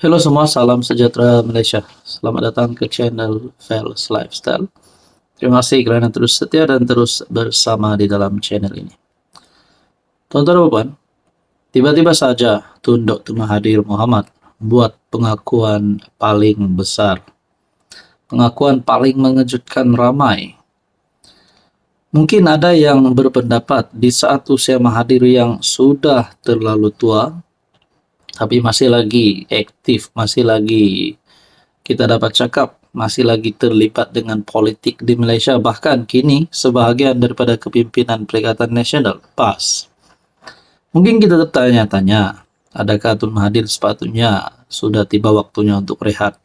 Halo semua, salam sejahtera Malaysia. Selamat datang ke channel Fels Lifestyle. Terima kasih kerana terus setia dan terus bersama di dalam channel ini. Tuan-tuan dan puan, tiba-tiba saja Tun Dr. Mahathir Mohamad buat pengakuan paling besar. Pengakuan paling mengejutkan ramai. Mungkin ada yang berpendapat di saat usia Mahathir yang sudah terlalu tua, tapi masih lagi aktif, masih lagi kita dapat cakap masih lagi terlibat dengan politik di Malaysia, bahkan kini sebahagian daripada kepimpinan Perikatan Nasional PAS. Mungkin kita bertanya-tanya, adakah Tun Mahathir sepatutnya sudah tiba waktunya untuk rehat?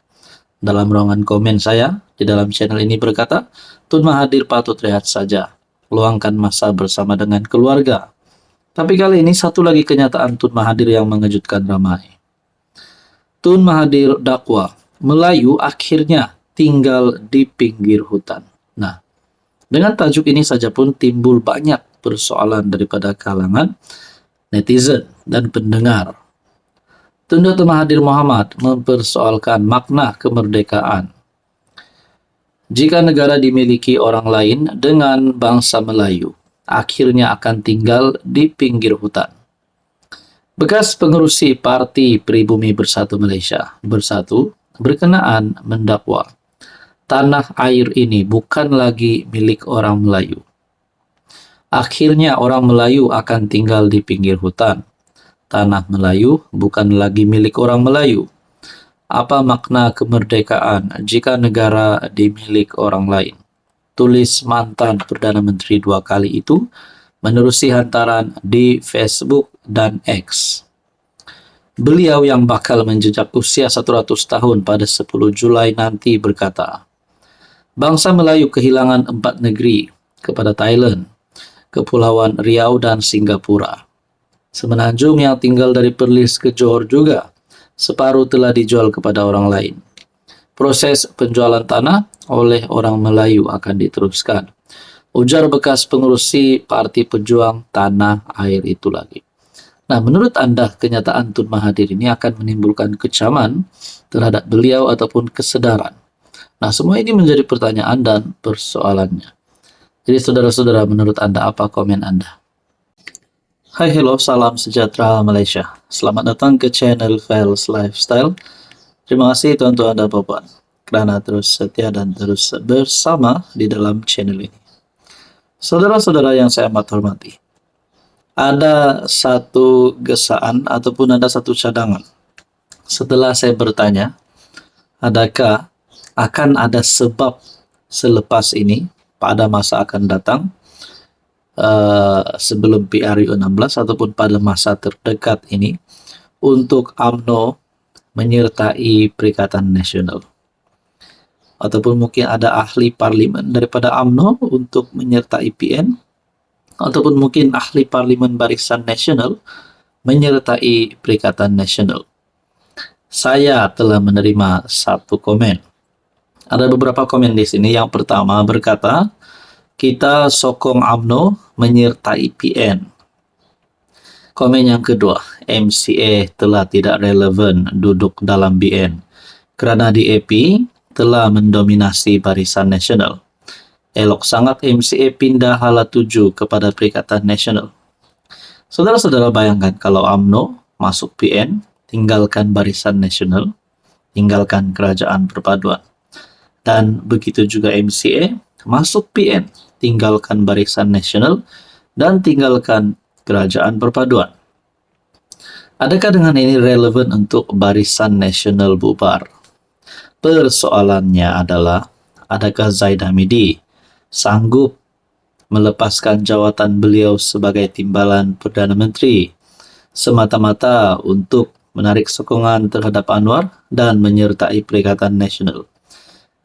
Dalam ruangan komen saya di dalam channel ini berkata, Tun Mahathir patut rehat saja, luangkan masa bersama dengan keluarga. Tapi kali ini satu lagi kenyataan Tun Mahathir yang mengejutkan ramai. Tun Mahathir dakwa Melayu akhirnya tinggal di pinggir hutan. Nah, dengan tajuk ini saja pun timbul banyak persoalan daripada kalangan netizen dan pendengar. Tun Dr. Mahathir Mohamad mempersoalkan makna kemerdekaan. Jika negara dimiliki orang lain dengan bangsa Melayu, akhirnya akan tinggal di pinggir hutan. Bekas pengerusi Parti Pribumi Bersatu Malaysia Bersatu berkenaan mendakwa tanah air ini bukan lagi milik orang Melayu. Akhirnya orang Melayu akan tinggal di pinggir hutan. Tanah Melayu bukan lagi milik orang Melayu. Apa makna kemerdekaan jika negara dimilik orang lain? Tulis mantan Perdana Menteri 2 kali itu menerusi hantaran di Facebook dan X. Beliau yang bakal menjejak usia 100 tahun pada 10 Julai nanti berkata, bangsa Melayu kehilangan 4 negeri kepada Thailand, Kepulauan Riau dan Singapura. Semenanjung yang tinggal dari Perlis ke Johor juga, separuh telah dijual kepada orang lain. Proses penjualan tanah oleh orang Melayu akan diteruskan. Ujar bekas pengerusi Parti Pejuang Tanah Air itu lagi. Nah, menurut anda kenyataan Tun Mahathir ini akan menimbulkan kecaman terhadap beliau ataupun kesedaran? Nah, semua ini menjadi pertanyaan dan persoalannya. Jadi saudara-saudara, menurut anda apa komen anda? Hai, hello, salam sejahtera Malaysia. Selamat datang ke channel Fels Lifestyle. Terima kasih tuan-tuan dan puan kerana terus setia dan terus bersama di dalam channel ini. Saudara-saudara yang saya amat hormati, ada satu gesaan ataupun ada satu cadangan. Setelah saya bertanya, adakah akan ada sebab selepas ini pada masa akan datang, sebelum PRU 16 ataupun pada masa terdekat ini, untuk UMNO menyertai Perikatan Nasional? Ataupun mungkin ada ahli parlimen daripada UMNO untuk menyertai PN, ataupun mungkin ahli parlimen Barisan Nasional menyertai Perikatan Nasional. Saya telah menerima satu komen. Ada beberapa komen di sini. Yang pertama berkata, kita sokong UMNO menyertai PN. Komen yang kedua, MCA telah tidak relevan duduk dalam BN kerana DAP telah mendominasi Barisan Nasional. Elok sangat MCA pindah hala tuju kepada Perikatan Nasional. Saudara-saudara, bayangkan kalau UMNO masuk PN, tinggalkan Barisan Nasional, tinggalkan Kerajaan Perpaduan. Dan begitu juga MCA masuk PN, tinggalkan Barisan Nasional dan tinggalkan Kerajaan Perpaduan. Adakah dengan ini relevan untuk Barisan Nasional bubar? Persoalannya adalah, adakah Zaid Hamidi sanggup melepaskan jawatan beliau sebagai timbalan Perdana Menteri semata-mata untuk menarik sokongan terhadap Anwar dan menyertai Perikatan Nasional?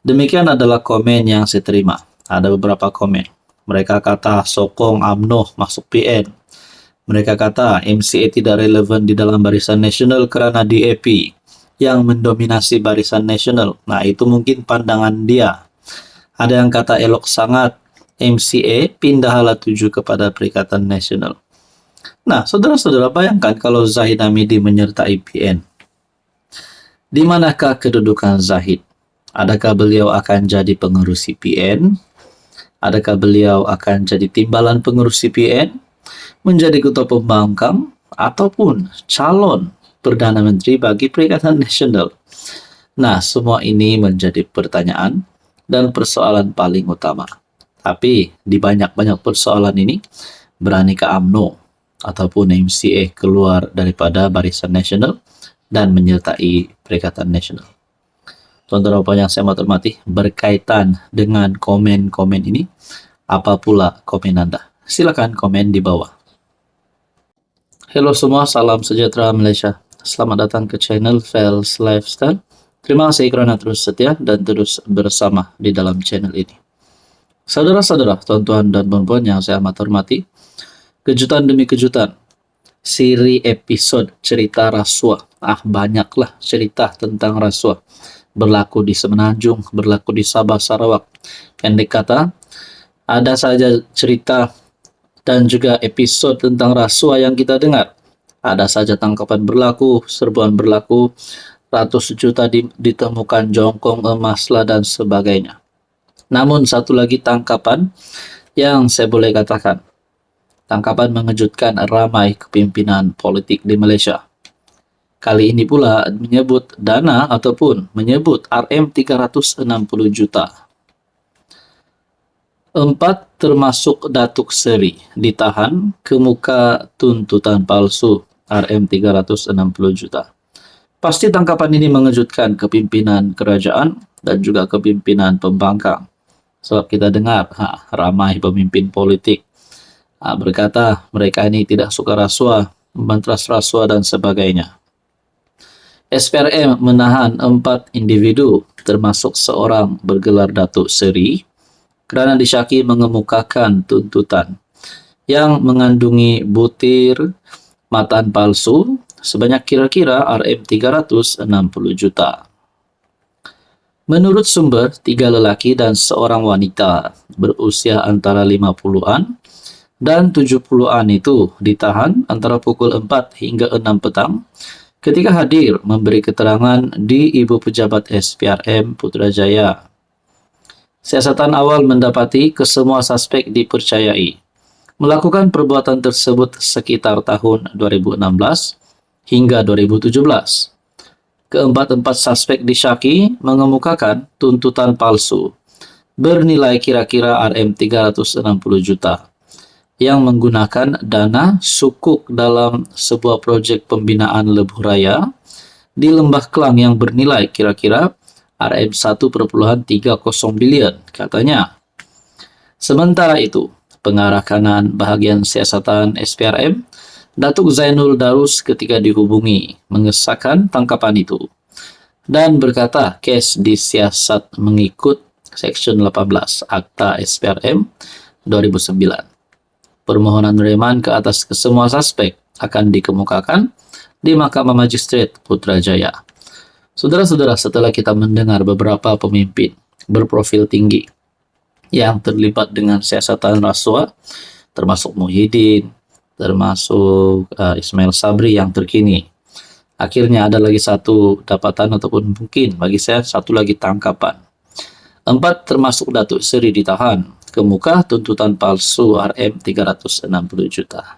Demikian adalah komen yang saya terima. Ada beberapa komen. Mereka kata sokong UMNO masuk PN. Mereka kata MCA tidak relevan di dalam Barisan Nasional kerana DAP yang mendominasi Barisan Nasional. Nah, itu mungkin pandangan dia. Ada yang kata elok sangat MCA pindah hala tuju kepada Perikatan Nasional. Nah, saudara-saudara, bayangkan kalau Zaid Hamidi menyertai PN. Di manakah kedudukan Zahid? Adakah beliau akan jadi pengurus CPN? Adakah beliau akan jadi timbalan pengurus CPN? Menjadi ketua pembangkang? Ataupun calon Perdana Menteri bagi Perikatan Nasional? Nah, semua ini menjadi pertanyaan dan persoalan paling utama. Tapi di banyak-banyak persoalan ini, beranikah UMNO ataupun MCA keluar daripada Barisan Nasional dan menyertai Perikatan Nasional? Tuan-tuan dan puan yang saya hormati, berkaitan dengan komen-komen ini, apa pula komen Anda? Silakan komen di bawah. Hello semua, salam sejahtera Malaysia. Selamat datang ke channel Fels Lifestyle. Terima kasih kerana terus setia dan terus bersama di dalam channel ini. Saudara-saudara, tuan-tuan dan puan-puan yang saya amat hormati, kejutan demi kejutan, siri episod cerita rasuah. Banyaklah cerita tentang rasuah. Berlaku di Semenanjung, berlaku di Sabah, Sarawak. Pendek kata, ada saja cerita dan juga episod tentang rasuah yang kita dengar. Ada saja tangkapan berlaku, serbuan berlaku, ratus juta ditemukan jongkong emas lah dan sebagainya. Namun satu lagi tangkapan yang saya boleh katakan, tangkapan mengejutkan ramai kepimpinan politik di Malaysia. Kali ini pula menyebut dana ataupun menyebut RM360 juta. 4 termasuk Datuk Seri ditahan kemuka tuntutan palsu RM360 juta. Pasti tangkapan ini mengejutkan kepimpinan kerajaan dan juga kepimpinan pembangkang. Sebab kita dengar ramai pemimpin politik berkata mereka ini tidak suka rasuah, membantras rasuah dan sebagainya. SPRM menahan 4 individu termasuk seorang bergelar Datuk Seri kerana disyaki mengemukakan tuntutan yang mengandungi butir mataan palsu sebanyak kira-kira RM360 juta. Menurut sumber, 3 lelaki dan seorang wanita berusia antara 50-an dan 70-an itu ditahan antara pukul 4 hingga 6 petang ketika hadir memberi keterangan di Ibu Pejabat SPRM Putrajaya. Siasatan awal mendapati kesemua suspek dipercayai melakukan perbuatan tersebut sekitar tahun 2016 hingga 2017. Keempat-empat suspek disyaki mengemukakan tuntutan palsu bernilai kira-kira RM360 juta yang menggunakan dana sukuk dalam sebuah projek pembinaan lebuh raya di Lembah Kelang yang bernilai kira-kira RM1.30 bilion, katanya. Sementara itu, pengarah kanan bahagian siasatan SPRM, Datuk Zainul Darus ketika dihubungi mengesahkan tangkapan itu dan berkata kes disiasat mengikut Seksyen 18 Akta SPRM 2009. Permohonan reman ke atas kesemua suspek akan dikemukakan di Mahkamah Magistrate Putrajaya. Saudara-saudara, setelah kita mendengar beberapa pemimpin berprofil tinggi yang terlibat dengan siasatan rasuah, termasuk Muhyiddin, termasuk Ismail Sabri yang terkini. Akhirnya ada lagi satu dapatan ataupun mungkin bagi saya satu lagi tangkapan. 4 termasuk Datuk Seri ditahan kemuka tuntutan palsu RM360 juta.